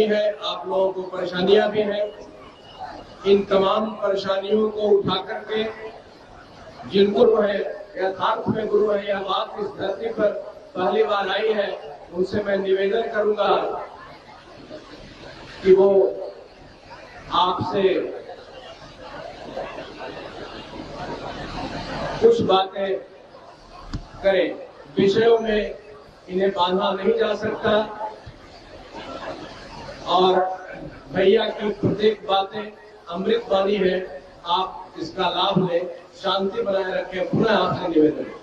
गर्मी है, आप लोगों को परेशानियां भी हैं। इन तमाम परेशानियों को उठा करके जिन गुरु है, यथार्थ में गुरु है, यह बात इस धरती पर पहली बार आई है, उनसे मैं निवेदन करूंगा कि वो आपसे कुछ बातें करें। विषयों में इन्हें बांधा नहीं जा सकता और भैया की प्रत्येक बातें अमृत वाणी है। आप इसका लाभ लें, शांति बनाए रखें। पुनः आपसे निवेदन है।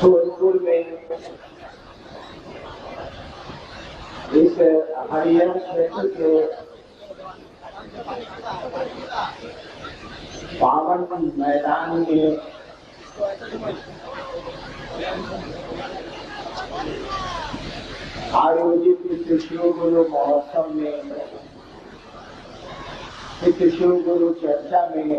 भोजपुर में इस हरियर क्षेत्र के पावन मैदान में आयोजित इस शिव गुरु महोत्सव में, इस शिव गुरु चर्चा में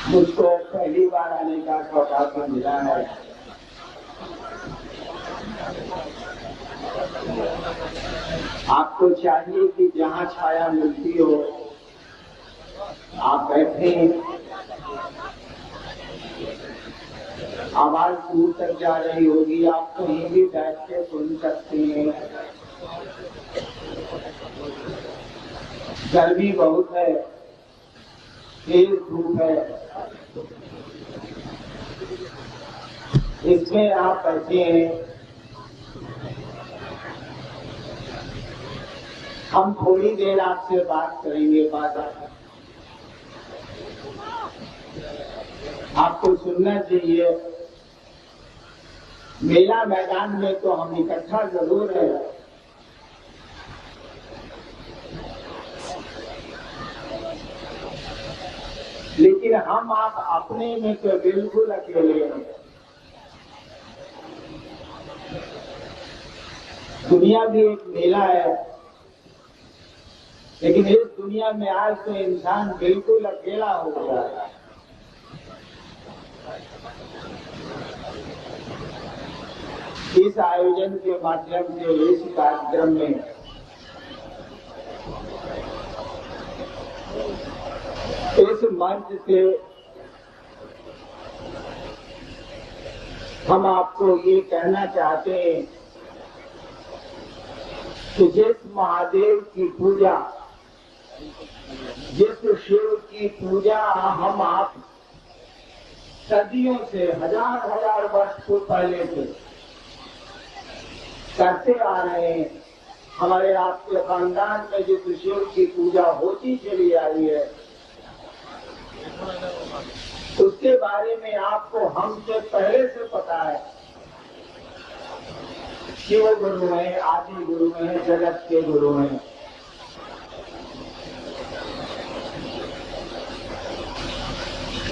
मुझको पहली बार आने का सौभाग्य मिला है। आपको चाहिए कि जहाँ छाया मिलती हो आप बैठे, आवाज दूर तक जा रही होगी, आप कहीं भी बैठ के सुन सकते हैं। गर्मी बहुत है, तेज धूप है, इसमें आप बैठे हैं। हम थोड़ी देर आपसे बात करेंगे। आपको सुनना चाहिए। मेला मैदान में तो हम इकट्ठा जरूर है, लेकिन हम आप अपने में तो बिल्कुल अकेले हैं। दुनिया भी एक मेला है, लेकिन इस दुनिया में आज तो इंसान बिल्कुल अकेला हो गया है। इस आयोजन के माध्यम से, इस कार्यक्रम में इस मंच से हम आपको ये कहना चाहते हैं कि जिस महादेव की पूजा, जिस शिव की पूजा हम आप सदियों से, हजार वर्ष को पहले से करते आ रहे हैं, हमारे आपके खानदान में जिस शिव की पूजा होती चली आई है, उसके बारे में आपको हमसे पहले से पता है। शिव गुरु हैं, आदि गुरु हैं, जगत के गुरु हैं।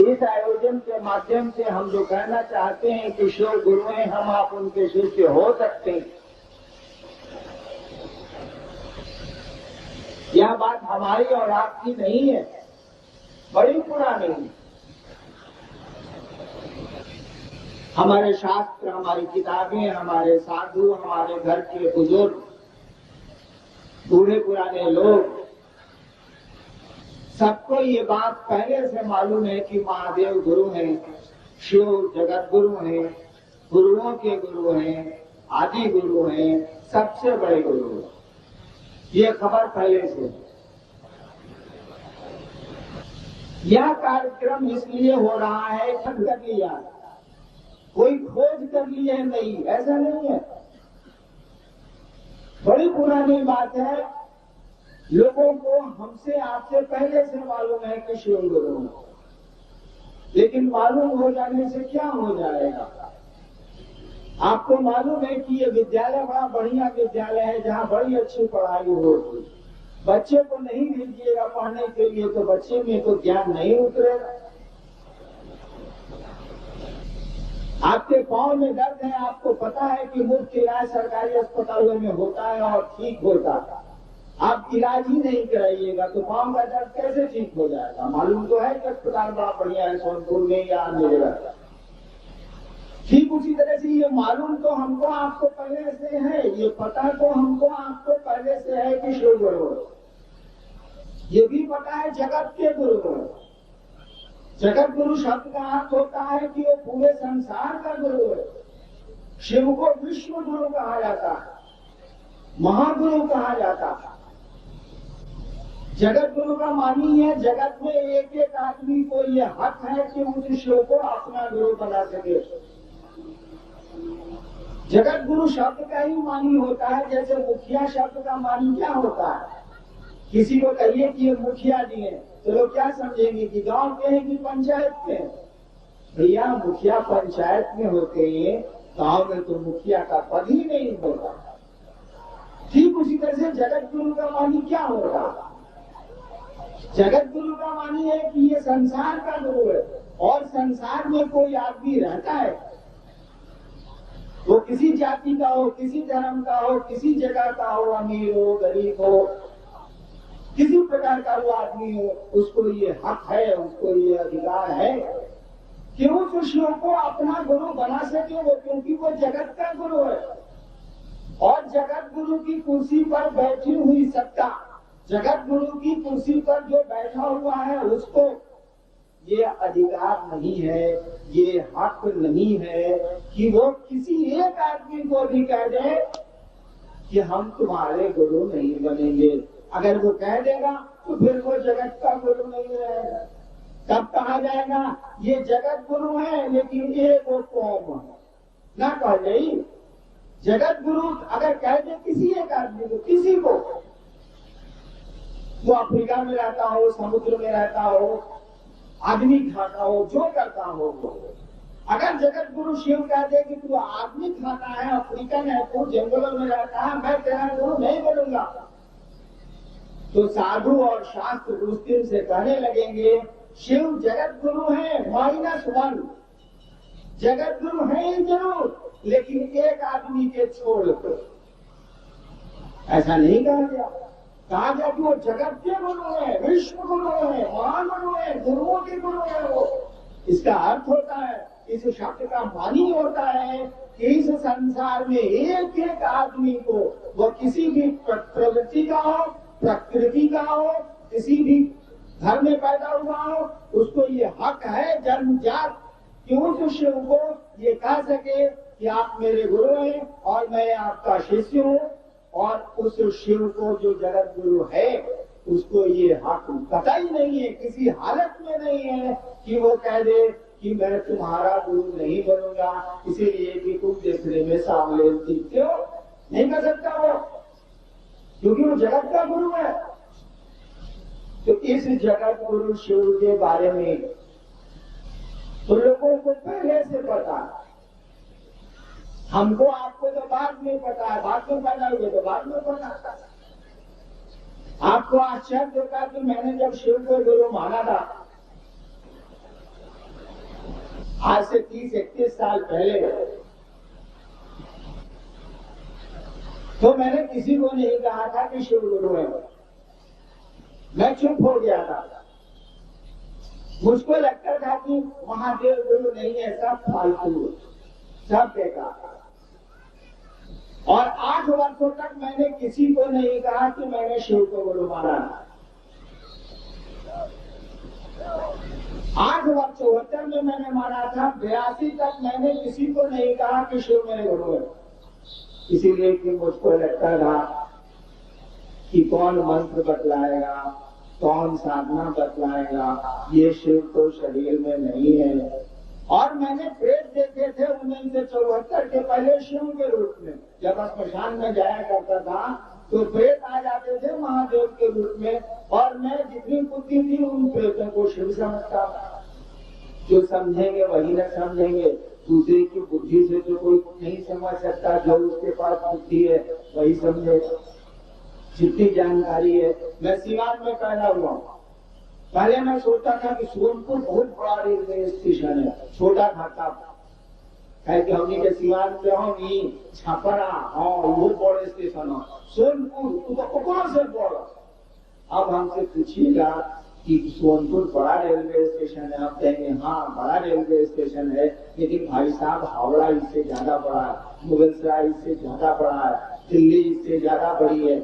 इस आयोजन के माध्यम से हम जो कहना चाहते हैं कि शिव गुरु हैं, हम आप उनके शिष्य हो सकते हैं। यह बात हमारी और आपकी नहीं है, बड़ी पुरानी है। हमारे शास्त्र, हमारी किताबें, हमारे साधु, हमारे घर के बुजुर्ग, बूढ़े पुराने लोग, सबको ये बात पहले से मालूम है कि महादेव गुरु हैं, शिव जगत गुरु हैं, गुरुओं के गुरु हैं, आदि गुरु हैं, सबसे बड़े गुरु हैं। ये खबर पहले से। यह कार्यक्रम इसलिए हो रहा है, कर लिया, कोई खोज कर लिए नहीं, ऐसा नहीं है। बड़ी पुरानी बात है, लोगों को हमसे आपसे पहले से मालूम है कि शिव गुरु है, लेकिन मालूम हो जाने से क्या हो जाएगा। आपको मालूम है कि ये विद्यालय बड़ा बढ़िया विद्यालय है, जहाँ बड़ी अच्छी पढ़ाई होगी। बच्चे को नहीं भेजिएगा पढ़ने के लिए तो बच्चे में तो ज्ञान नहीं उतरेगा। आपके पांव में दर्द है, आपको पता है कि मुफ्त इलाज सरकारी अस्पतालों में होता है और ठीक होता है, आप इलाज ही नहीं कराइएगा तो पांव का दर्द कैसे ठीक हो जाएगा? मालूम तो है कि अस्पताल बड़ा बढ़िया है सोनपुर में या अन्य जगह। ठीक उसी तरह से ये मालूम तो हमको आपको पहले से है, ये पता तो हमको आपको पहले से है कि शिव गुरु, ये भी पता है जगत के गुरु है। जगत गुरु शब्द का अर्थ होता है कि वो पूरे संसार का गुरु है। शिव को विश्व गुरु कहा जाता है, महागुरु कहा जाता है। जगत गुरु का मानी है जगत में एक एक आदमी को ये हक है कि उस शिव को अपना गुरु बना सके। जगत गुरु शब्द का ही मानी होता है, जैसे मुखिया शब्द का मानी क्या होता है? किसी को कहिए कि ये मुखिया जी हैं तो लोग क्या समझेंगे कि गांव के हैं कि पंचायत के हैं? भैया मुखिया पंचायत में होते हैं, गांव में तो मुखिया का पद ही नहीं होता। ठीक उसी तरह से जगत गुरु का मानी क्या होगा? जगत गुरु का मानी है कि ये संसार का गुरु है, और संसार में कोई आदमी रहता है, वो किसी जाति का हो, किसी धर्म का हो, किसी जगह का हो, अमीर हो गरीब हो, किसी प्रकार का वो आदमी हो, उसको ये हक है, उसको ये अधिकार है कि वो उस शिव को अपना गुरु बना सके, वो क्योंकि वो जगत का गुरु है। और जगत गुरु की कुर्सी पर बैठी हुई सत्ता, जगत गुरु की कुर्सी पर जो बैठा हुआ है उसको ये अधिकार नहीं है, ये हक नहीं है कि वो किसी एक आदमी को भी कह दे कि हम तुम्हारे गुरु नहीं बनेंगे। अगर वो कह देगा तो फिर वो जगत का गुरु नहीं रहेगा। तब कहा जाएगा ये जगत गुरु है लेकिन ये वो कौम है, ना कह दे। जगत गुरु अगर कह दे किसी एक आदमी को, किसी को, वो अफ्रीका में रहता हो, समुद्र में रहता हो, आदमी खाता हो, जो करता हो वो, अगर जगत गुरु शिव कह दे कि तू आदमी खाता है, अफ्रीकन है, तू जंगलों में रहता है, मैं तेरा गुरु नहीं बनूंगा, तो साधु और शास्त्र उस दिन से कहने लगेंगे शिव जगत गुरु है -1, जगत गुरु है जरूर लेकिन एक आदमी के छोड़ कर। ऐसा नहीं कहा गया, कहा गया कि वो जगत के गुरु है, विश्व गुरु है, महान गुरु है, गुरुओं के गुरु है वो। इसका अर्थ होता है, इस शब्द का मानी होता है कि इस संसार में एक एक आदमी को, वो किसी भी प्रवृत्ति का हो, प्रकृति का हो, किसी भी घर में पैदा हुआ हो, उसको ये हक है जन्मजात कि उस शिव को ये कह सके कि आप मेरे गुरु हैं और मैं आपका शिष्य हूँ। और उस शिव को जो जगत गुरु है उसको ये हक कतई नहीं है, किसी हालत में नहीं है कि वो कह दे कि मैं तुम्हारा गुरु नहीं बनूंगा इसीलिए कि तुम देखने में सामने दिखते हो। नहीं कर सकता वो, क्योंकि वो जगत का गुरु है। तो इस जगत गुरु शिव के बारे में तो लोगों को पहले से पता है, हमको आपको तो बाद में पता है, बाद में पैदा हुए तो बाद में पता। आपको आश्चर्य होगा कि मैंने जब शिव को गुरु माना था आज से 30-31 साल पहले, तो मैंने किसी को नहीं कहा था कि शिव गुरु है। मैं चुप हो गया था, मुझको लगता था कि महादेव गुरु नहीं है, सब फालतू, सब बेकार। और 8 वर्षों तक मैंने किसी को नहीं कहा कि मैंने शिव को गुरु माना। 8 वर्ष 72 में मैंने माना था, 82 तक मैंने किसी को नहीं कहा कि शिव मेरे गुरु है। इसीलिए कि मुझको लगता था कि कौन मंत्र बतलाएगा, कौन साधना बतलाएगा, ये शिव तो शरीर में नहीं है। और मैंने प्रेत देखे थे 1974 के पहले शिव के रूप में, जब स्मशान में जाया करता था तो प्रेत आ जाते थे महादेव के रूप में, और मैं जितनी बुद्धि थी उन प्रेतों को शिव समझता। जो समझेंगे वही न समझेंगे, दूसरे की बुद्धि से तो कोई नहीं समझ सकता, जो उसके पास बुद्धि है वही समझे। जितनी जानकारी है, मैं सीवान में पैदा हुआ, पहले मैं सोचता था कि सोनपुर बहुत बड़ा रेलवे स्टेशन है, छोटा था तब। कहे कि हमने के सिवान पे होनी छपरा हाँ वो बड़े स्टेशन हो सोनपुर तू तो कौन से बड़ो। अब हमसे पूछिएगा कि सोनपुर बड़ा रेलवे स्टेशन है, आप कहेंगे हाँ बड़ा रेलवे स्टेशन है, लेकिन भाई साहब हावड़ा इससे ज्यादा बड़ा है, मुगलसराय इससे ज्यादा बड़ा है, दिल्ली इससे ज्यादा बड़ी है।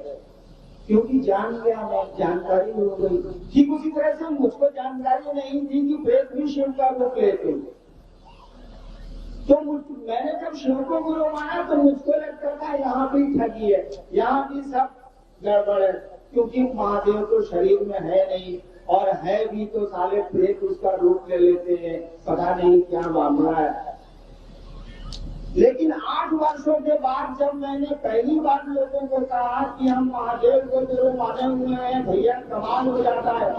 क्योंकि जान गया मैं, जानकारी हो गई। ठीक उसी तरह से मुझको जानकारी नहीं थी कि प्रेत भी शिव का रूप लेते, तो मैंने जब शिव को गुरु माना तो मुझको लगता था यहाँ भी ठगी है, यहाँ भी सब गड़बड़ है, क्योंकि महादेव तो शरीर में है नहीं, और है भी तो साले प्रेत उसका रूप ले लेते हैं, पता नहीं क्या मामला है। लेकिन 8 वर्षों के बाद जब मैंने पहली बार लोगों को कहा कि हम महादेव को गुरु माने हुए हैं, भैया कमाल हो जाता है।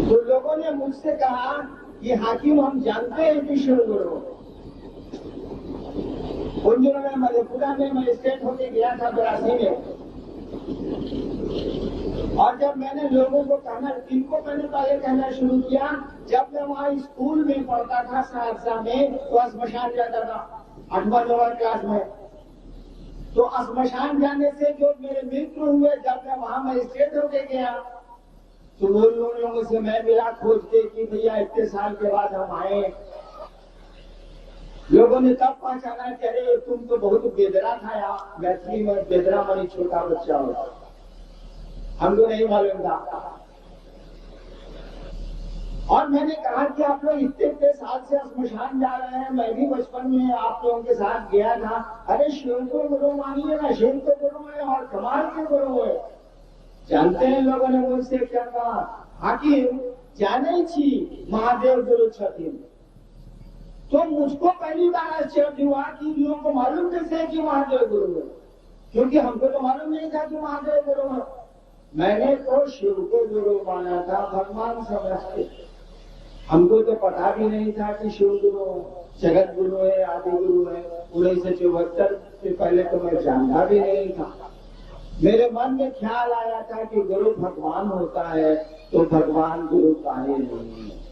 तो लोगों ने मुझसे कहा कि हाकिम हम जानते हैं कि शिव गुरु। उन दिनों में मधेपुरा में मैं स्टेट होके गया था 82 में, और जब मैंने लोगों को कहना, इनको मैंने पहले कहना शुरू किया, जब मैं वहाँ स्कूल में पढ़ता था सहरसा में तो स्मशान जाता था 8वीं क्लास में। तो स्मशान जाने से जो मेरे मित्र हुए, जब मैं वहाँ मजिस्ट्रेट होके गया तो वो लोगों से मैं मिला खोज के कि भैया इतने साल के बाद हम आए। लोगों ने तब पहचाना कि अरे तुम तो बहुत बेदरा था यार, मैथिली में बेदरा मानी छोटा बच्चा हो, हमको नहीं मालूम था। और मैंने कहा कि आप लोग इतने साल से स्मशान जा रहे हैं, मैं भी बचपन में आप लोगों के साथ गया था। अरे शिव को गुरु मानिए ना, शिव को गुरु है और कमाल के गुरु है। जानते हैं लोगों ने मुझसे क्या कहा, हाकिम जाने छी महादेव गुरु छथिन। तो मुझको पहली बार आश्चर्य हुआ कि लोगों को मालूम कैसे है कि महादेव गुरु है, क्योंकि हमको तो मालूम नहीं था कि महादेव गुरु है। मैंने तो शिव को गुरु माना था भगवान समझ के, हमको तो पता भी नहीं था कि शिव गुरु जगत गुरु है, आदि गुरु है। 1974 से पहले तो मैं जानता भी नहीं था। मेरे मन में ख्याल आया था कि गुरु भगवान होता है तो भगवान गुरु काहे नहीं है।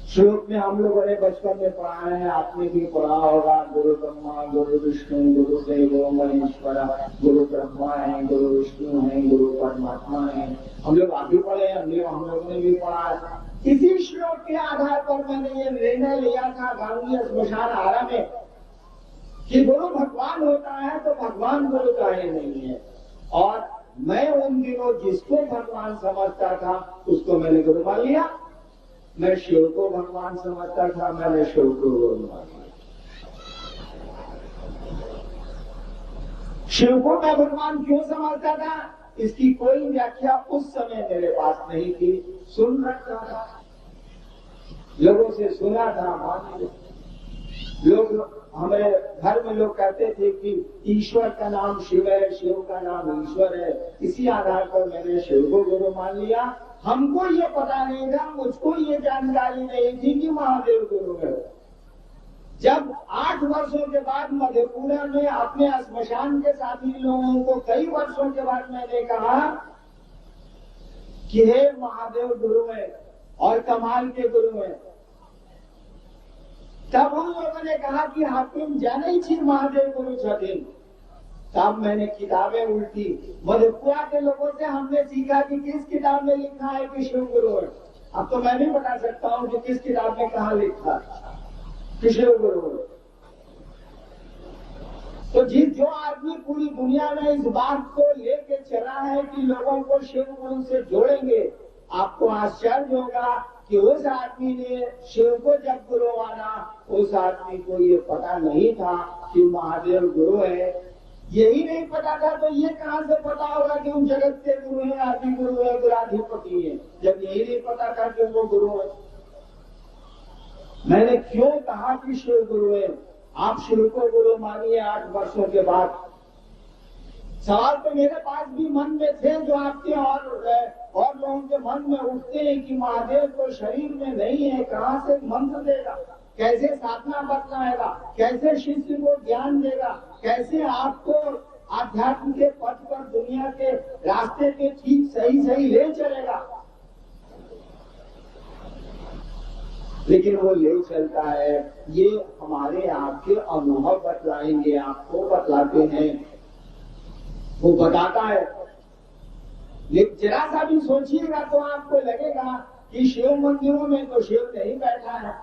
श्लोक में हम लोगों ने बचपन में पढ़ा है, आपने भी पढ़ा होगा, गुरु ब्रह्मा गुरु विष्णु गुरु देवो महेश्वरा, गुरु ब्रह्मा है, गुरु विष्णु है, गुरु परमात्मा है। हम लोग आगे पढ़े, हम लोगों ने भी पढ़ा है। इसी श्लोक के आधार पर मैंने ये निर्णय लिया था गांधी स्मशान आरा में कि गुरु भगवान होता है तो भगवान गुरु काहे नहीं है। और मैं उन दिनों जिसको भगवान समझता था उसको मैंने गुरु मान लिया। मैं शिव को भगवान समझता था, मैंने शिव को गुरु मान लिया। शिव को मैं भगवान क्यों समझता था, इसकी कोई व्याख्या उस समय मेरे पास नहीं थी। सुन रखा था, लोगों से सुना था, मान लिया। लोग हमारे घर में लोग कहते थे कि ईश्वर का नाम शिव है, शिव का नाम ईश्वर है। इसी आधार पर मैंने शिव को गुरु मान लिया। हमको ये पता नहीं था, मुझको ये जानकारी नहीं थी कि महादेव गुरु है। जब 8 वर्षों के बाद मधेपुरा में अपने स्मशान के साथी लोगों को कई वर्षों के बाद मैंने कहा कि हे महादेव गुरु है और कमाल के गुरु है, तब उन लोगों ने कहा कि हाकिम जाने छी महादेव गुरु छथिन। तब मैंने किताबें उल्टी, मधेपुरा के लोगों से हमने सीखा कि किस किताब में लिखा है कि शिव गुरु है। अब तो मैं भी बता सकता हूँ कि किस किताब में कहा लिखा कि शिव गुरु है। तो जो आदमी पूरी दुनिया में इस बात को लेके चला है कि लोगों को शिव गुरु से जोड़ेंगे, आपको आश्चर्य होगा कि उस आदमी ने शिव को जब गुरु माना, उस आदमी को ये पता नहीं था कि महादेव गुरु है। यही नहीं पता था तो ये कहां से पता होगा कि वो जगत के गुरु है, आदि गुरु है, गुराधिपति है, जब यही नहीं पता था कि वो गुरु है। मैंने क्यों कहा कि शिव गुरु है, आप शिव को गुरु मानिए 8 वर्षों के बाद। सवाल तो मेरे पास भी मन में थे जो आपके और लोगों के मन में उठते हैं कि महादेव तो शरीर में नहीं है, कहाँ से मंत्र देगा, कैसे साधना बतलाएगा, कैसे शिष्य को ज्ञान देगा, कैसे आपको आध्यात्म के पथ पर दुनिया के रास्ते पे ठीक सही सही ले चलेगा। लेकिन वो ले चलता है, ये हमारे आपके अनुभव बतलाएंगे, आपको बतलाते हैं, वो बताता है। लेकिन जरा सा भी सोचिएगा तो आपको लगेगा कि शिव मंदिरों में तो शिव नहीं बैठा है,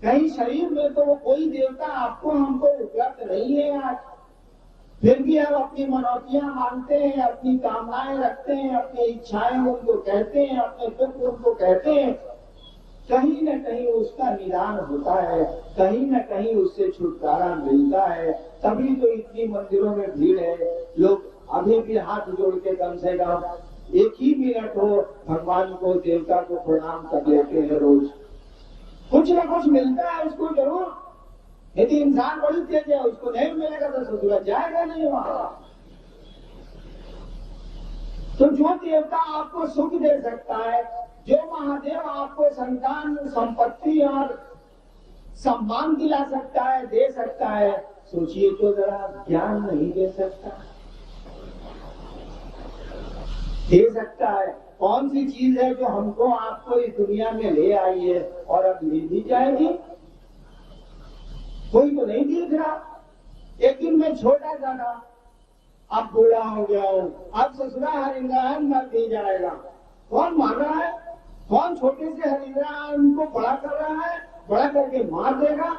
कहीं शरीर में तो वो कोई देवता आपको हमको उपलब्ध नहीं है आज। फिर भी हम अपनी मनौतियां मांगते हैं, अपनी कामनाएं रखते हैं, अपनी इच्छाएं उनको कहते हैं, अपने दुख उनको कहते हैं। कहीं न कहीं उसका निदान होता है, कहीं न कहीं उससे छुटकारा मिलता है। तभी तो इतनी मंदिरों में भीड़ है। लोग अभी भी हाथ जोड़ के कम से कम एक ही मिनट हो भगवान को, देवता को प्रणाम कर लेते हैं रोज। कुछ न कुछ मिलता है उसको जरूर। यदि इंसान बड़ी तेज है, उसको नहीं मिलेगा तो ससुराल जाएगा नहीं वहां। तो जो देवता आपको सुख दे सकता है, जो महादेव आपको संतान, संपत्ति और सम्मान दिला सकता है, दे सकता है, सोचिए तो जरा ज्ञान नहीं दे सकता? दे सकता है। कौन सी चीज है जो हमको आपको इस दुनिया में ले आई है और अब ले दी जाएगी? कोई तो नहीं दिख रहा। एक दिन मैं छोटा सा था, अब बूढ़ा हो गया हूं, अब ससुरा हरिंद्रायण मर दी जाएगा। कौन मार रहा है? कौन छोटे से हरिंद्रायण को बड़ा कर रहा है? बड़ा करके मार देगा।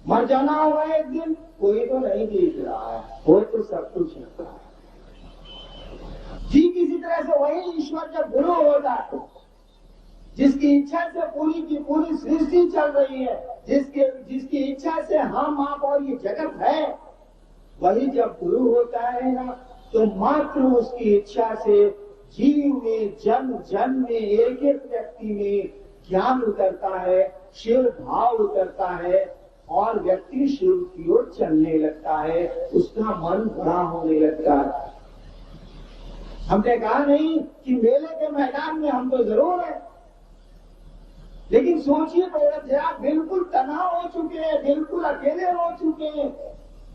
मर जाना होगा एक दिन, कोई तो नहीं दिख रहा है, वो तो सब कुछ है। ठीक इसी तरह से वही ईश्वर जब गुरु होता है, जिसकी इच्छा से पूरी की पूरी सृष्टि चल रही है, जिसकी इच्छा से हम आप और ये जगत है, वही जब गुरु होता है ना, तो मात्र उसकी इच्छा से जीव में, जन्म जन्म में, एक एक व्यक्ति में ज्ञान उतरता है, शिव भाव उतरता है और व्यक्ति शिव की ओर चलने लगता है, उसका मन बड़ा होने लगता है। हमने कहा नहीं कि मेले के मैदान में हम तो जरूर है, लेकिन सोचिए तो जरा बिल्कुल तनाव हो चुके हैं, बिल्कुल अकेले हो चुके हैं,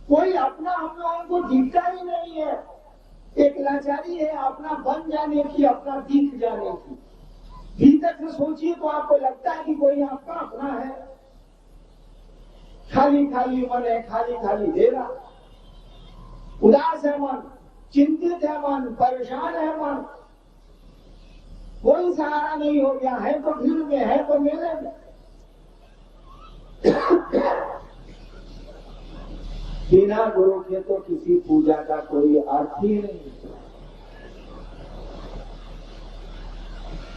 कोई अपना हम लोगों को दिखता ही नहीं है। एक लाचारी है अपना बन जाने की, अपना दिख जाने की। भीतर से सोचिए तो आपको लगता है कि कोई आपका अपना है। खाली खाली मन है, खाली खाली दे रहा, उदास है मन, चिंतित है मन, परेशान है मन, कोई सहारा नहीं हो गया है। तो भीड़ में है तो मेले में। बिना गुरु के तो किसी पूजा का कोई अर्थ ही नहीं।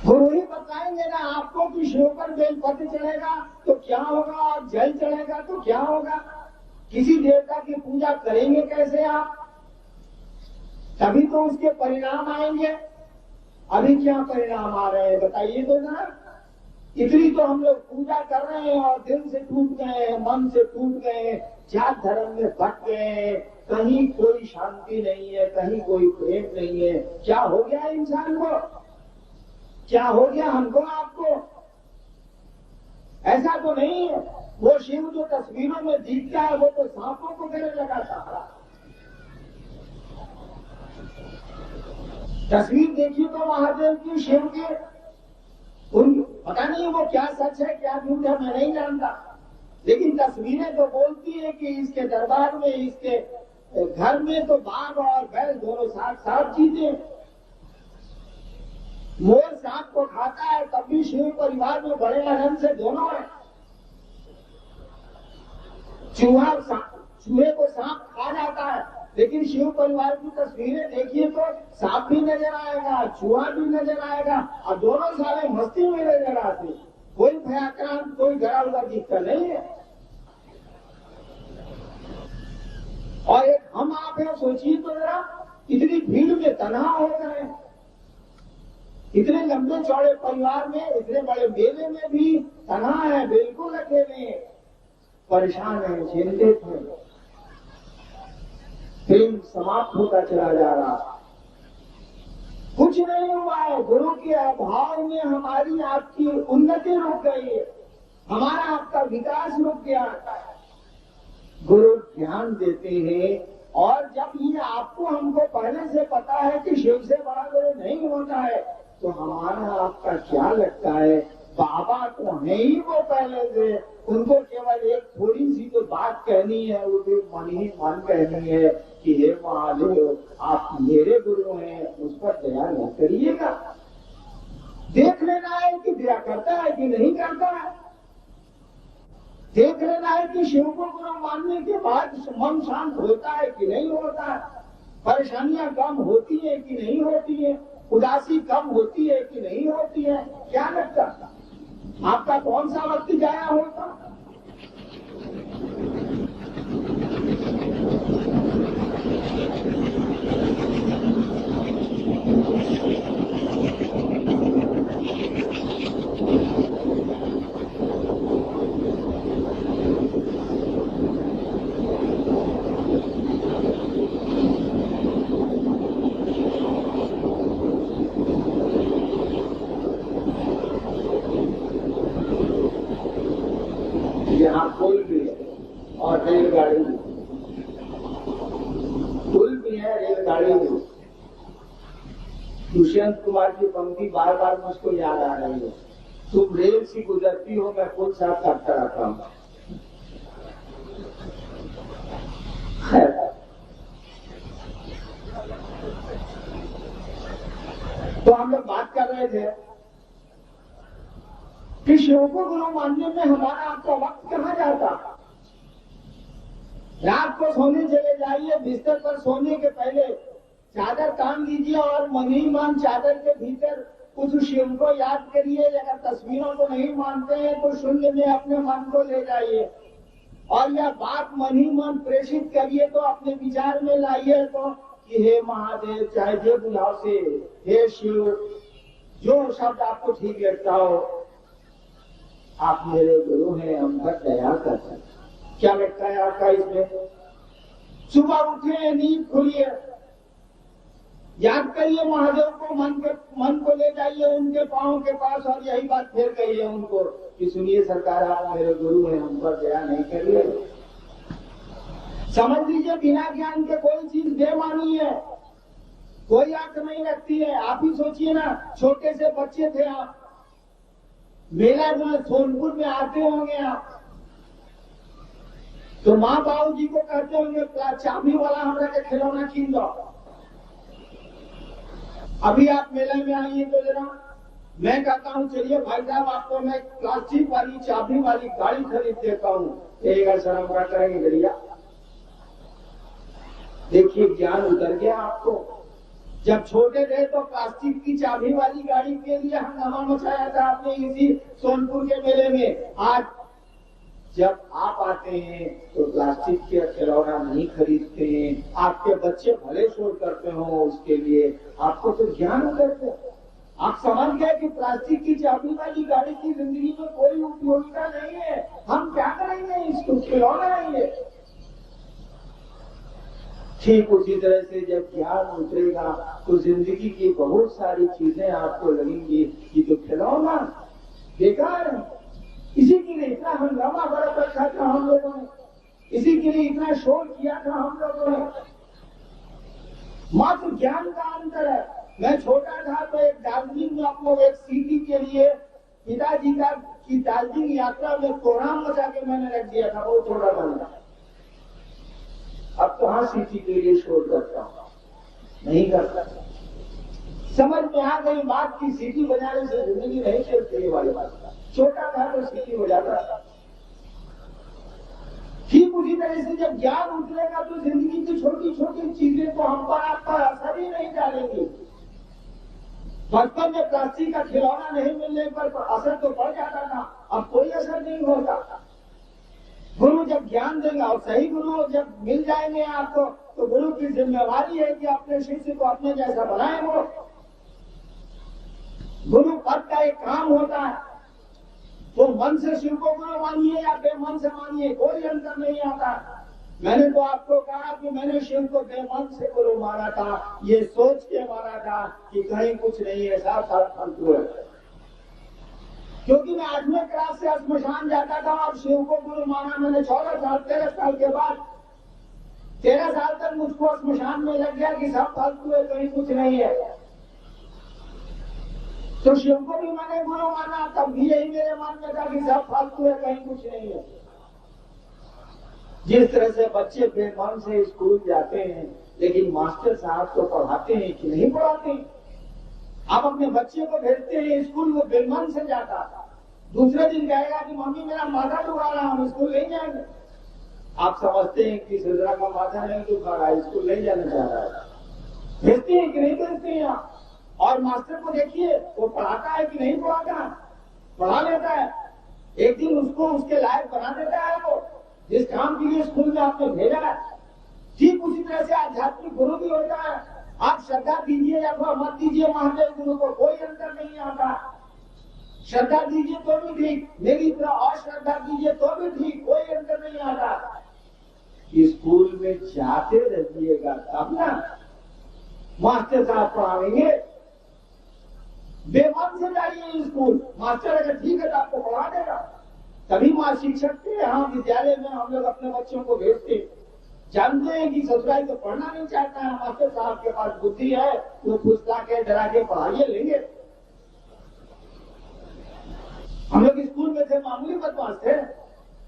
गुरु ही बताएंगे ना आपको कि शिव पर बेलपत्र चढ़ेगा तो क्या होगा, और जल चढ़ेगा तो क्या होगा। किसी देवता की पूजा करेंगे कैसे आप, तभी तो उसके परिणाम आएंगे। अभी क्या परिणाम आ रहे हैं बताइए तो ना। इतनी तो हम लोग पूजा कर रहे हैं और दिल से टूट गए हैं, मन से टूट गए हैं, जात धर्म में भटक गए हैं, कहीं कोई शांति नहीं है, कहीं कोई प्रेम नहीं है। क्या हो गया इंसान को, क्या हो गया हमको आपको? ऐसा तो नहीं है। वो शिव जो तस्वीरों में दिखता है वो तो सांपों को गले लगाता है। तस्वीर देखिए तो महादेव की, शिव के, उन पता नहीं वो क्या सच है क्या झूठ है, मैं नहीं जानता, लेकिन तस्वीरें तो बोलती है कि इसके दरबार में, इसके घर में तो बाघ और बैल दोनों साथ साथ जीते। मोर सांप को खाता है तब भी शिव परिवार में बड़े लगन से दोनों है। चूहे को सांप खा जाता है, लेकिन शिव परिवार की तस्वीरें देखिए तो सांप भी नजर आएगा, चूहा भी नजर आएगा और दोनों सारे मस्ती में नजर आते। कोई भयाक्रांत, कोई डरा हुआ दिखता नहीं है। और एक हम आप है, सोचिए तो जरा, इतनी भीड़ में तनाव हो गए, इतने लंबे चौड़े परिवार में, इतने बड़े मेले में भी तनाव है, बिल्कुल अकेले, परेशान है, चिंतित है। प्रेम समाप्त होता चला जा रहा, कुछ नहीं हुआ है। गुरु की के अभाव में हमारी आपकी उन्नति रुक गई है, हमारा आपका विकास रुक गया। गुरु ज्ञान देते हैं, और जब ये आपको हमको पहले से पता है कि शिव से बड़ा गुरु नहीं होता है, तो हमारा आपका क्या लगता है, बाबा तो है ही वो पहले से, उनको केवल एक थोड़ी सी तो बात कहनी है, वो भी मन ही मन कहनी है कि हे महादेव आप मेरे गुरु हैं, उस पर दया न करिएगा। देख लेना है कि दया करता है कि नहीं करता है, देख लेना है कि शिव को गुरु मानने के बाद मन शांत होता है कि नहीं होता है, परेशानियां कम होती है कि नहीं होती है, उदासी कम होती है कि नहीं होती है। क्या लगता है आपका कौन सा वक्त जाया होता? यहाँ पुल भी है और रेलगाड़ी भी, पुल भी है, रेलगाड़ी भी। दुष्यंत कुमार की पंक्ति बार बार मुझको याद आ रही है, तुम रेल से गुजरती हो, मैं पुल साफ करता रहता हूँ। तो हम लोग बात कर रहे थे कि शिव को गुरु मानने में हमारा आपका वक्त कहाँ जाता। रात को सोने चले जाइए, बिस्तर पर सोने के पहले चादर तान दीजिए और मन ही मन चादर के भीतर कुछ शिव को याद करिए। अगर तस्वीरों को नहीं मानते हैं तो शून्य में अपने मन को ले जाइए और यह बात मन ही मन प्रेषित करिए, तो अपने विचार में लाइए तो कि हे महादेव, चाहे जो बुलाओ से, हे शिव, जो शब्द आपको ठीक लगता हो, आप मेरे गुरु हैं, हम पर दया कर सकते। क्या लगता है आपका इसमें? सुबह उठे, नींद खुलिए, याद करिए महादेव को, मन को ले जाइए उनके पांव के पास और यही बात फिर कहिए उनको कि सुनिए सरकार, आप मेरे गुरु हैं, हम पर दया नहीं करिए। समझ लीजिए बिना ज्ञान के कोई चीज बेमानी है, कोई अर्थ नहीं रखती है। आप ही सोचिए ना, छोटे से बच्चे थे आप, मेला में सोनपुर में आते होंगे आप, तो माँ बाबू जी को कहते होंगे चाबी वाला हमारा के खिलौना छीन दो। अभी आप मेले में आइए तो जरा, मैं कहता हूँ चलिए भाई साहब आपको मैं प्लास्टिक वाली चाबी वाली गाड़ी खरीद देता हूँ, एक शर्म क्या करेंगे गड़िया। देखिए ज्ञान उतर गया आपको। जब छोटे थे तो प्लास्टिक की चाबी वाली गाड़ी के लिए हंगामा मचाया था आपने इसी सोनपुर के मेले में। आज जब आप आते हैं तो प्लास्टिक के खिलौना नहीं खरीदते हैं, आपके बच्चे भले शोर करते हो उसके लिए, आपको तो ज्ञान उतरते। आप समझ गए कि प्लास्टिक की चाबी वाली गाड़ी की जिंदगी में कोई उपयोगिता नहीं है, हम क्या करेंगे, इसको खिलौना नहीं है। ठीक उसी तरह से जब ज्ञान उतरेगा तो जिंदगी की बहुत सारी चीजें आपको लगेंगी कि तो खिलौना बेकार है। इसी के लिए इतना हंगामा बड़ा रखा था हम लोगों ने, इसी के लिए इतना शोर किया था हम लोगों ने। मात्र ज्ञान का अंतर है। मैं छोटा था तो एक दार्जिलिंग में अपने एक सीटी के लिए पिताजी की दार्जिलिंग यात्रा में कोहराम मचा के मैंने रख दिया था, वो थोड़ा बना। अब तो हाँ सीटी के लिए शोर करता हूँ, नहीं करता। समझ में आ गई बात की सीटी बजाने से जिंदगी नहीं चलती है वाली बात। छोटा था तो सीटी हो जाता था। ठीक उसी तरह से जब ज्ञान उतरेगा तो जिंदगी की छोटी छोटी चीजें तो हम पर आपका असर ही नहीं डालेंगी। बचपन में प्लास्टिक का खिलौना नहीं मिलने पर असर तो पड़ जाता था, अब कोई असर नहीं होता। गुरु जब ज्ञान देगा और सही गुरु जब मिल जाएंगे आपको, तो गुरु की जिम्मेवारी है कि अपने शिष्य को अपने जैसा बनाए। वो गुरु पद का एक काम होता है, तो मन से शिव को गुरु मानिए या बेमन से मानिए, कोई अंतर नहीं आता। मैंने तो आपको कहा कि मैंने शिव को बेमन से गुरु माना था, ये सोच के माना था कि कहीं कुछ नहीं है, सारा फालतू है। क्योंकि मैं 8वें क्लास से श्मशान जाता था और शिव को गुरु माना मैंने 13 साल के बाद 13 साल तक मुझको श्मशान में लग गया कि सब फालतू है, कहीं कुछ नहीं है। तो शिव को भी मैंने गुरु माना, तब भी यही मेरे मन में था कि सब फालतू है, कहीं कुछ नहीं है। जिस तरह से बच्चे बेमन से स्कूल जाते हैं, लेकिन मास्टर साहब तो पढ़ाते हैं कि नहीं पढ़ाते। आप अपने बच्चे को भेजते हैं स्कूल, वो बेमन से जाता, दूसरे दिन कहेगा कि मम्मी मेरा माथा दुखा रहा, हम स्कूल नहीं जाएंगे। आप समझते हैं कि सजरा का माथा नहीं दुखा रहा है, स्कूल नहीं जाना चाह रहा है। भेजते हैं कि नहीं भेजते हैं आप? और मास्टर को देखिए, वो पढ़ाता है कि नहीं पढ़ाता, पढ़ा लेता है। एक दिन उसको उसके लायक बना देता है वो, जिस काम के लिए स्कूल में आपने भेजा है। ठीक उसी तरह से आध्यात्मिक गुरु भी होता है। आप श्रद्धा दीजिए या मत दीजिए महादेव गुरु को, कोई अंतर नहीं आता। श्रद्धा दीजिए तो भी ठीक, मेरी तरह अश्रद्धा दीजिए तो भी ठीक, कोई अंतर नहीं आता। स्कूल में जाते रहिएगा तब ना मास्टर साहब पढ़ाएंगे। बेमन से जाइए स्कूल, मास्टर अगर ठीक है तो आपको पढ़ा देगा। तभी माँ शिक्षक के यहाँ विद्यालय में हम लोग अपने बच्चों को भेजते, जानते हैं कि ससुराल तो पढ़ना नहीं चाहता है, मास्टर साहब के पास बुद्धि है, वो फुसला के डरा के पढ़ाइए लेंगे। हम लोग स्कूल में थे, मामूली बदमाश थे,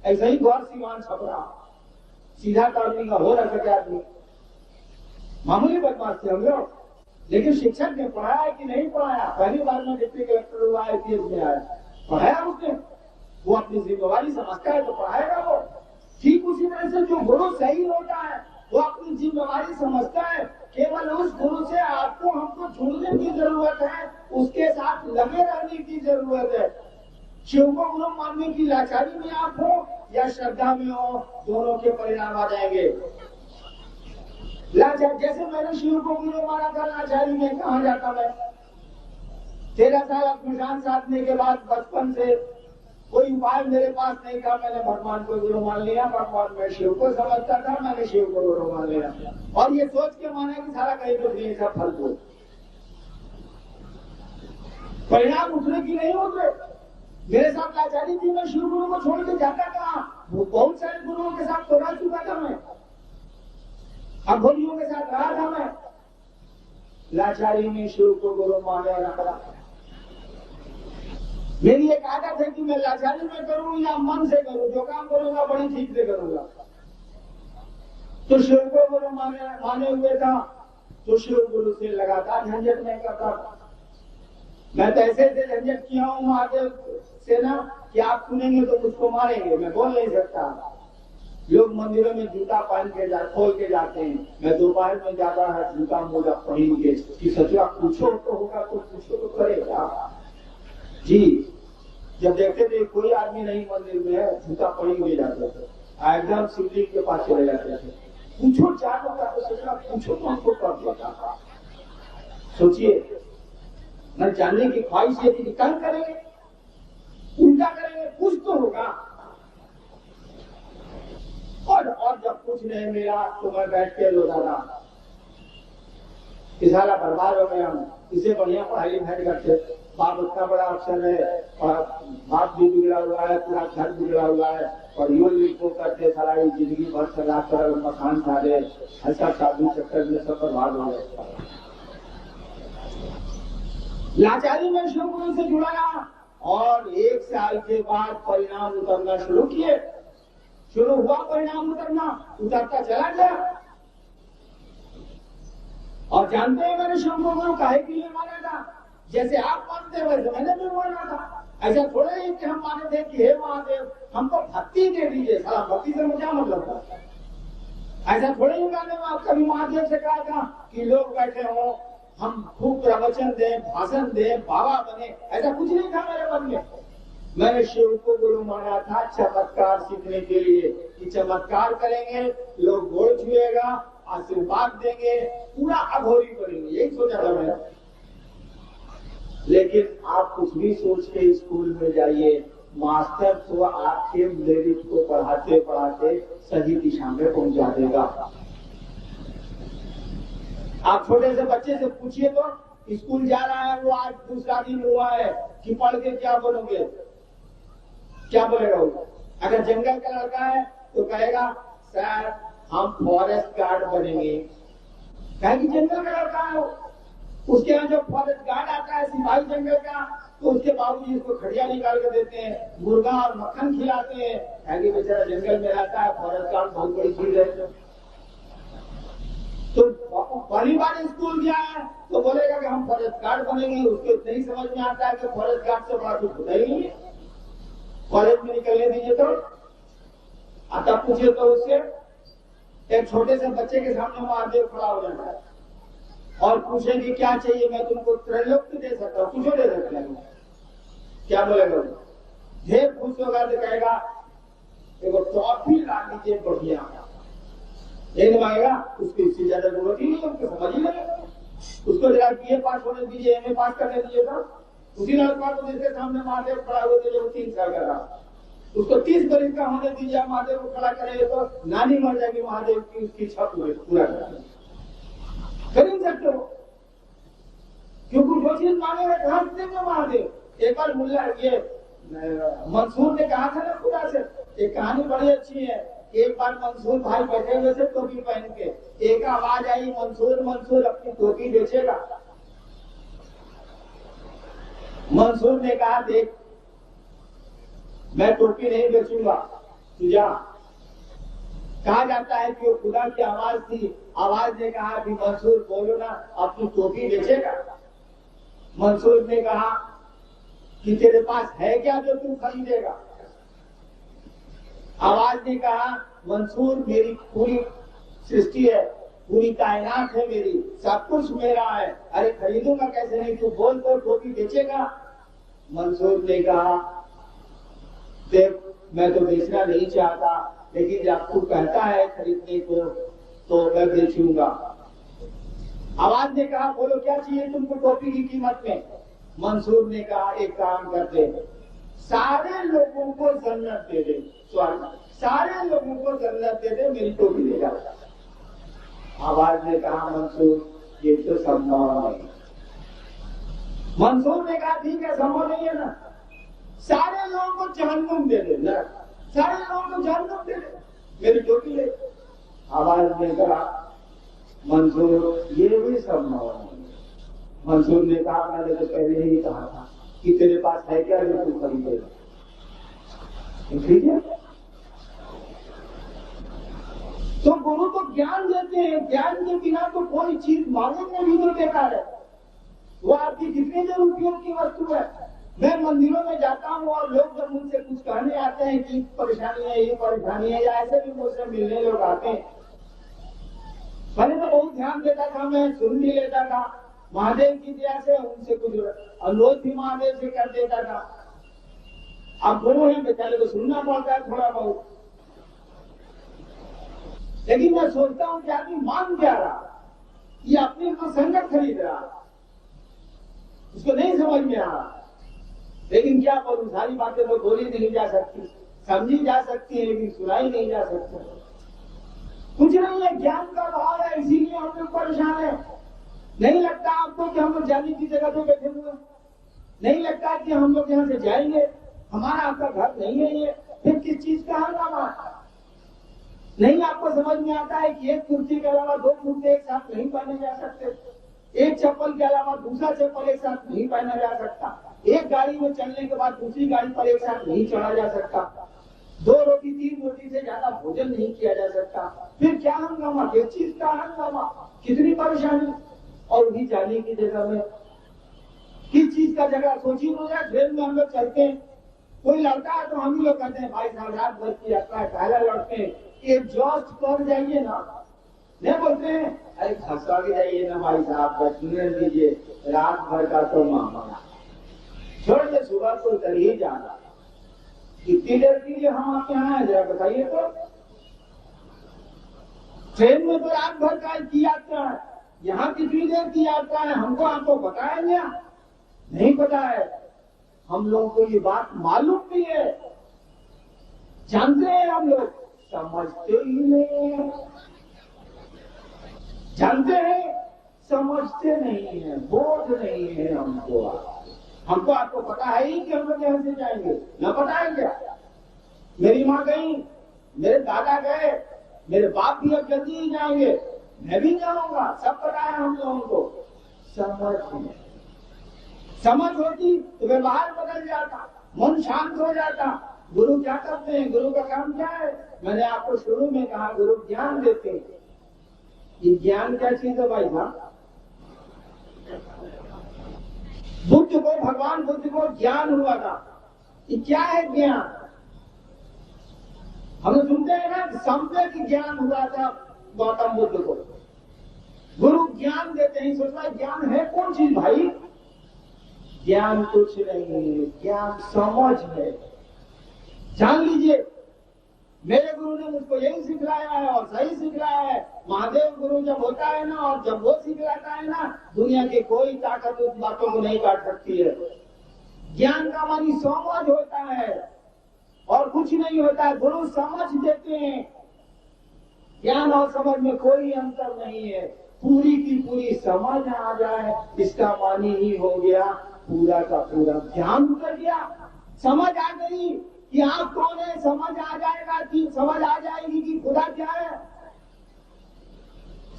ऐसा ही गौर सीमान छपरा, सीधा करने का हो रहा था आदमी, मामूली बदमाश थे हम लोग। लेकिन शिक्षक ने पढ़ाया कि नहीं पढ़ाया? पहली बार में डिप्टी कलेक्टर हुआ, IPS में आया, पढ़ाया उसने। वो अपनी जिम्मेवारी समझता है तो पढ़ाएगा वो। ठीक उसी तरह से जो गुरु सही होता है वो अपनी जिम्मेवारी समझता है। केवल उस गुरु से आपको हमको जुड़ने की जरूरत है, उसके साथ लगे रहने की जरूरत है। शिव को गुरु मानने की लाचारी में आप हो या श्रद्धा में हो, दोनों के परिणाम आ जाएंगे। लाचार, जैसे मैंने शिव को गुरु माना था, लाचारी में कहा जाता मैं। 13 साल श्मशान साधने के बाद बचपन से कोई उपाय मेरे पास नहीं था, मैंने भगवान को गुरु मान लिया। भगवान में शिव को समझता था, मैंने शिव को गुरु मान लिया और ये सोच के माना कि सारा कहीं कुछ नहीं, सब फालतू। परिणाम उतरे की नहीं होते। मेरे साथ लाचारी थी, मैं शिव गुरु को छोड़ के जाता था। वो बहुत सारे गुरुओं के साथ तो रह चुका था मैं, अघोरियों के साथ रहा था मैं। लाचारी में शिव को गुरु माने रखा। मेरी एक आदत है कि मैं लाचारी में करूं या मन से करूं, जो काम करूंगा बड़ी ठीक से करूंगा। तो शिव को गुरु माने हुए था, तो शिव गुरु से लगातार झंझट नहीं करता। मैं तो ऐसे झंझट किया हूं महादेव से ना कि आप सुनेंगे तो मुझको मारेंगे, मैं बोल नहीं सकता। लोग मंदिरों में जूता पहन के खोल के जाते हैं, मैं दोपहर में जाता है जूता मोजा पहन के कि सचुआ पूछो तो होगा, तो पूछो तो करेगा जी। जब देखते थे कोई आदमी नहीं मंदिर में है, जूता पहन के जाते थे, एकदम शिवलिंग के पास चले जाते थे। पूछो चार होगा तो सचुआ पूछो तो हमको कर देगा। सोचिए, न जानने की ख्वाहिश ये थी कि कल करेंगे, उल्टा करेंगे, कुछ तो होगा। और जब कुछ नहीं मिला तो मैं बैठ के रोता था, साला बर्बाद हो गया हम, इसे बढ़िया पढ़ाई लिखाई करते। बाप उतना बड़ा अफसर है और बाप भी बिगड़ा हुआ है, पूरा घर बिगड़ा हुआ है, और यो लिखो करते सारा जिंदगी भर सजा कर मकान सारे ऐसा साधु चक्कर में सब बर्बाद हो गया। लाचारी में शिव गुरु से जुड़ा रहा और 1 साल के बाद परिणाम उतरना शुरू किए। शुरू हुआ परिणाम उतरना, उतरता चला गया। और जानते हैं मैंने शिव को गुरु काहे के लिए माना था? जैसे आप मानते वैसे मैंने भी माना था। ऐसा थोड़ा ही कि हम माने थे कि हे महादेव हमको भक्ति दे दीजिए, सारा भक्ति से मुझे मतलब था। ऐसा थोड़ा ही गाने में आप कभी महादेव से कहा था कि लोग बैठे हो, हम खूब प्रवचन दें, भाषण दें, बाबा बने, ऐसा कुछ नहीं था मेरे मन में। मैंने शिव को गुरु माना था चमत्कार सीखने के लिए, कि चमत्कार करेंगे, लोग गोड़ छुएगा, आशीर्वाद देंगे, पूरा अघोरी करेंगे, यही सोचा था मैंने। लेकिन आप कुछ भी सोच के स्कूल में जाइए, मास्टर तो आपके मेरिट को पढ़ाते पढ़ाते सही दिशा में पहुंचा देगा। आप छोटे से बच्चे से पूछिए तो स्कूल जा रहा है, वो आज दूसरा दिन हुआ है कि पढ़ के क्या बनोगे, क्या बोलेगा वो? अगर जंगल का लड़का है तो कहेगा सर हम फॉरेस्ट गार्ड बनेंगे। कहेगी जंगल का लड़का है, उसके यहाँ जो फॉरेस्ट गार्ड आता है सिपाही जंगल का, तो उसके बाबूजी उसको खड़िया निकाल कर देते हैं, मुर्गा और मक्खन खिलाते हैं। कहेगी बेचारा जंगल में रहता है, फॉरेस्ट गार्ड बहुत बड़ी चीज है। तो पहली बार स्कूल गया है तो बोलेगा कि हम फॉरेस्ट गार्ड बनेंगे। उसको नहीं समझ में आता है कि फॉरेस्ट गार्ड से बड़ा कुछ होता ही नहीं है। कॉलेज में निकलने दीजिए तो आता पूछिए तो उससे एक छोटे से बच्चे के सामने महादेव खड़ा हो जाता है और पूछेंगे क्या चाहिए, मैं तुमको त्रैलोक्य दे सकता हूँ, कुछ दे सकता हूँ, क्या बोलेगा? ढेर खुश होगा तो कहेगा देखो टॉफी ला लीजिए बढ़िया। नहीं मांगेगा, उसकी इससे ज्यादा जरूरत ही नहीं, उसको समझ ही नहीं। उसको जरा बीए पास होने दीजिए, एमए पास करने दीजिए तो उसी लड़का को जिसके सामने महादेव खड़ा हुए थे, जो 3 साल का था, उसको 30 बरस का होने दीजिए, महादेव को खड़ा करेंगे तो नानी मर जाएगी महादेव की, उसकी इच्छा पूरा कर नहीं सकते हो, क्योंकि जो चीज मांगेगा कहां से देंगे महादेव। एक बार मुल्ला ये मंसूर ने कहा था ना खुदा से, एक कहानी बड़ी अच्छी है। एक बार मंसूर भाई बैठे हुए थे टोपी पहन के, एक आवाज आई मंसूर मंसूर अपनी टोपी बेचेगा। मंसूर ने कहा देख मैं टोपी नहीं बेचूंगा, तू जा। कहा जाता है कि वो खुदा की आवाज थी, आवाज ने कहा कि मंसूर बोलो ना अपनी टोपी बेचेगा। मंसूर ने कहा कि तेरे पास है क्या जो तू खरीदेगा? आवाज ने कहा मंसूर मेरी पूरी सृष्टि है, पूरी कायनात है मेरी, सब कुछ मेरा है, अरे खरीदूंगा कैसे नहीं, तू बोल तो टोपी बेचेगा। मंसूर ने कहा देख मैं तो बेचना नहीं चाहता, लेकिन जब तू कहता है खरीदने को तो मैं बेचूंगा। आवाज ने कहा बोलो क्या चाहिए तुमको टोपी की कीमत में? मंसूर ने कहा एक काम करते, सारे लोगों को जन्नत दे दे, स्वर्ग, सारे लोगों को जन्नत दे दे, मेरी टोपी ले जा। आवाज ने कहा मंसूर ये तो संभव नहीं। मंसूर ने कहा ठीक है संभव नहीं है ना, सारे लोगों को जहन्नुम दे दे ना, सारे लोगों को जहन्नुम दे दे, मेरी टोपी ले। आवाज ने कहा मंसूर ये भी संभव नहीं। मंसूर ने कहा मैंने तो पहले ही कहा था कि तेरे पास है क्या जो तू खरीदेगा, ठीक है? तो गुरु तो ज्ञान देते हैं, ज्ञान के बिना तो कोई चीज मांगने भी तो बेकार है, वो आपकी कितनी देर उपयोग की वस्तु है। मैं मंदिरों में जाता हूँ और लोग जब मुझसे कुछ कहने आते हैं कि परेशानी है, ये परेशानी है, या ऐसे भी मुझसे मिलने लोग आते हैं, पहले तो बहुत ध्यान देता था, मैं सुन भी लेता था, महादेव की दया से उनसे कुछ अनुरोध भी महादेव से कर देता था। अब गुरु है बेचारे को सुनना पड़ता है थोड़ा बहुत, लेकिन मैं सोचता हूँ कि आदमी मान क्या रहा, ये अपने को संगत खरीद रहा, उसको नहीं समझ में आ रहा। लेकिन क्या बोलूं, सारी बातें तो बोली नहीं जा सकती, समझी जा सकती है लेकिन सुनाई नहीं जा सकती। कुछ नहीं है, ज्ञान का भाव है, इसीलिए हम लोग परेशान है। नहीं लगता आपको कि हम लोग जाने की जगह पे बैठे हुए, नहीं लगता कि हम लोग यहाँ से जाएंगे, हमारा आपका घर नहीं है ये, फिर किस चीज का हंगामा? नहीं आपको समझ में आता है कि एक कुर्सी के अलावा 2 कुर्ते एक साथ नहीं पहने जा सकते, एक चप्पल के अलावा दूसरा चप्पल एक साथ नहीं पहना जा सकता, एक गाड़ी में चलने के बाद दूसरी गाड़ी पर एक साथ नहीं चढ़ा जा सकता, 2 रोटी 3 रोटी से ज्यादा भोजन नहीं किया जा सकता, फिर क्या हंगामा, किस चीज का हंगामा, कितनी परेशानी। और भी जाने की जगह में किस चीज का जगह सोची हो जाए। ट्रेन में हम लोग चलते हैं, कोई लड़का है तो हम ही लोग कहते हैं भाई साहब रात भर की यात्रा है, पहला लड़ते हैं, एग्जॉस्ट कर जाइए ना, नहीं बोलते हैं अरे खसा के जाइए ना भाई साहब, बैठने दीजिए, रात भर का तो मामला छोड़ के सुबह को कर ही जाना। कितनी देर के लिए हम आपके यहाँ हैं जरा बताइए तो। ट्रेन में तो रात भर का की यात्रा है, यहाँ कितनी देर की यात्रा है हमको आपको बताया गया नहीं पता है। हम लोगों को ये बात मालूम भी है, जानते हैं हम लोग, समझते ही नहीं है। जानते हैं, समझते नहीं है, बोध नहीं है हमको। हमको आपको पता है ही कि हम लोग यहाँ से जाएंगे, न पता है क्या? मेरी माँ गई, मेरे दादा गए, मेरे बाप भी अब जल्दी ही जाएंगे, मैं भी जाऊंगा, सब पता है हम लोगों को। समझ होती तो व्यवहार बदल जाता, मन शांत हो जाता। गुरु क्या करते हैं? गुरु का काम क्या है? मैंने आपको शुरू में कहा, गुरु ज्ञान देते हैं। ये ज्ञान क्या चीज है भाई साहब? बुद्ध को, भगवान बुद्ध को ज्ञान हुआ था। ये क्या है ज्ञान? हम सुनते हैं ना, सम्यक ज्ञान हुआ था गौतम बुद्ध को। गुरु ज्ञान देते हैं, सोचना ज्ञान है कौन चीज भाई? ज्ञान कुछ नहीं है, ज्ञान समझ है। जान लीजिए, मेरे गुरु ने मुझको यही सिखलाया है और सही सिखलाया है। महादेव गुरु जब होता है ना, और जब वो सिखलाता है ना, दुनिया की कोई ताकत उस बातों को नहीं काट सकती है। ज्ञान का हमारी समझ होता है और कुछ नहीं होता है। गुरु समझ देते हैं। ज्ञान और समझ में कोई अंतर नहीं है। पूरी की पूरी समझ आ जाए, इसका मानी ही हो गया पूरा का पूरा ध्यान उतर गया। समझ आ गई कि आप कौन है, समझ आ जाएगा कि समझ आ जाएगी कि खुदा क्या है।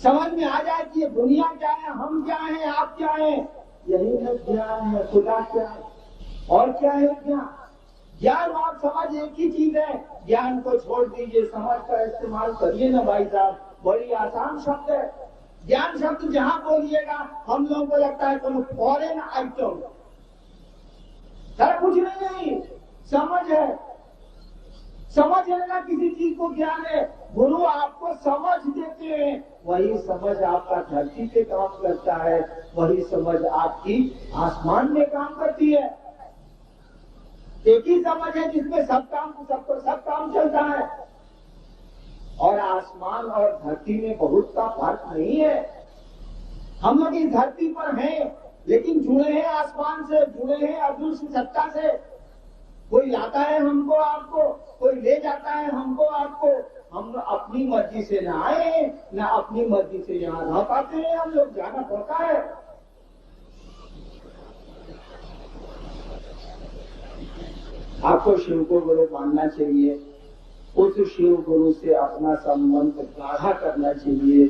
समझ में आ जाए कि ये दुनिया क्या है, हम क्या है, आप क्या है। यही है ज्ञान है। खुदा क्या है और क्या है ज्ञान? ज्ञान और समझ एक ही चीज है। ज्ञान को छोड़ दीजिए, समझ का इस्तेमाल करिए ना भाई साहब। बड़ी आसान शब्द है। ज्ञान शब्द जहां बोलिएगा हम लोगों को लगता है कोई फॉरेन आइटम। सर कुछ नहीं, समझ है। समझ है ना, किसी चीज को ज्ञान है। गुरु आपको समझ देते हैं, वही समझ आपका धरती पे काम करता है, वही समझ आपकी आसमान में काम करती है। एक ही समझ है जिसमें सब काम चलता है। और आसमान और धरती में बहुत का फर्क नहीं है। हम लोग इस धरती पर हैं, लेकिन जुड़े हैं आसमान से, जुड़े हैं अदृश्य सत्ता से। कोई लाता है हमको आपको, कोई ले जाता है हमको आपको। हम अपनी मर्जी से न आए, न अपनी मर्जी से यहाँ रह पाते हैं। हम लोग जाना पड़ता है। आपको शिव को गुरु मानना चाहिए, उस शिव गुरु से अपना संबंध गाढ़ा करना चाहिए,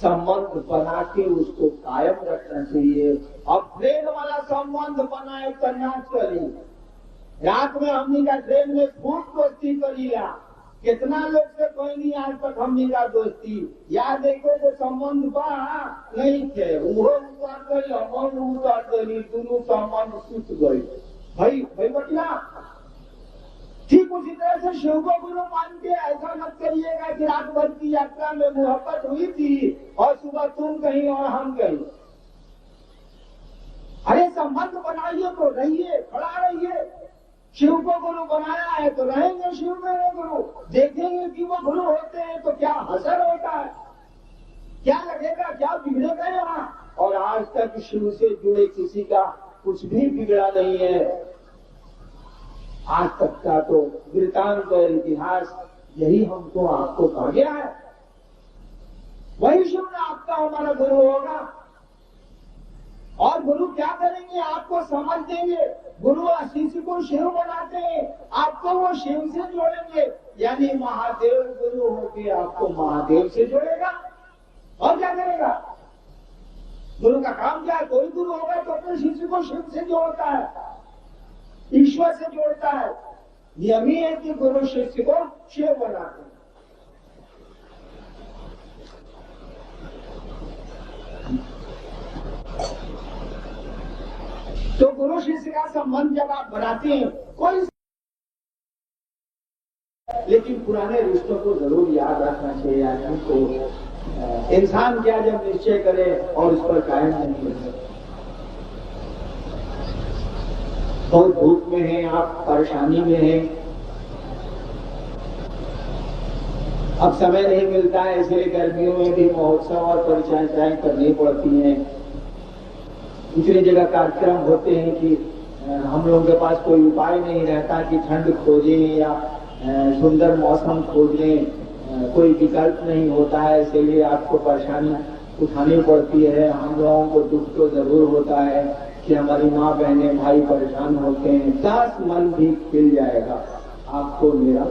संबंध बना के उसको कायम रखना चाहिए। अब ट्रेन वाला संबंध बनाए करना चाहिए। रात में हमनी का ट्रेन में खूब दोस्ती करीला, कितना लोग से कोई नहीं आज तक हमनी का दोस्ती। याद देखो वो संबंध बा नहीं थे, वो उतार गई, हम उतार गई, दोनों संबंध टूट गई। भाई बटला ठीक उसी तरह से शिव को गुरु मान के ऐसा मत करिएगा कि रात भर की यात्रा में मोहब्बत हुई थी और सुबह तुम कहीं और हम कहीं। अरे संबंध बनाइए तो रहिए, खड़ा रहिए। शिव को गुरु बनाया है तो रहेंगे शिव मेरे गुरु। देखेंगे कि वो गुरु होते हैं तो क्या असर होता है, क्या लगेगा, क्या बिगड़ेगा यहाँ। और आज तक शिव से जुड़े किसी का कुछ भी बिगड़ा नहीं है। आज तक का तो वृतांत और इतिहास यही हमको आपको कहा गया है। वही शिव ने आपका हमारा गुरु होगा। और गुरु क्या करेंगे? आपको समझ देंगे। गुरु शिष्य को शिव बनाते हैं, आपको वो शिव से जोड़ेंगे। यानी महादेव गुरु होके आपको महादेव से जोड़ेगा। और क्या करेगा? गुरु का काम क्या है? कोई गुरु होगा तो अपने शिष्य को शिव से जोड़ता है, ईश्वर से जोड़ता है। नियम ही है कि गुरु शिष्य को शिव बनाते हैं। तो गुरु शिष्य का संबंध जब आप बनाते हैं, कोई लेकिन पुराने रिश्तों को जरूर याद रखना चाहिए आदमी को। इंसान क्या जब निश्चय करे और उस पर कायम नहीं रहे। बहुत भूख में हैं आप, परेशानी में हैं, अब समय नहीं मिलता है, इसलिए गर्मियों में भी महोत्सव और परिचर्चाएं करनी पड़ती हैं। दूसरी जगह कार्यक्रम होते हैं कि हम लोगों के पास कोई उपाय नहीं रहता कि ठंड खोजें या सुंदर मौसम खोजें, कोई विकल्प नहीं होता है, इसलिए आपको परेशानी उठानी पड़ती है। हम लोगों को दुख तो जरूर होता है कि हमारी माँ बहनें भाई परेशान होते हैं, 10 मन भी खिल जाएगा। आपको मेरा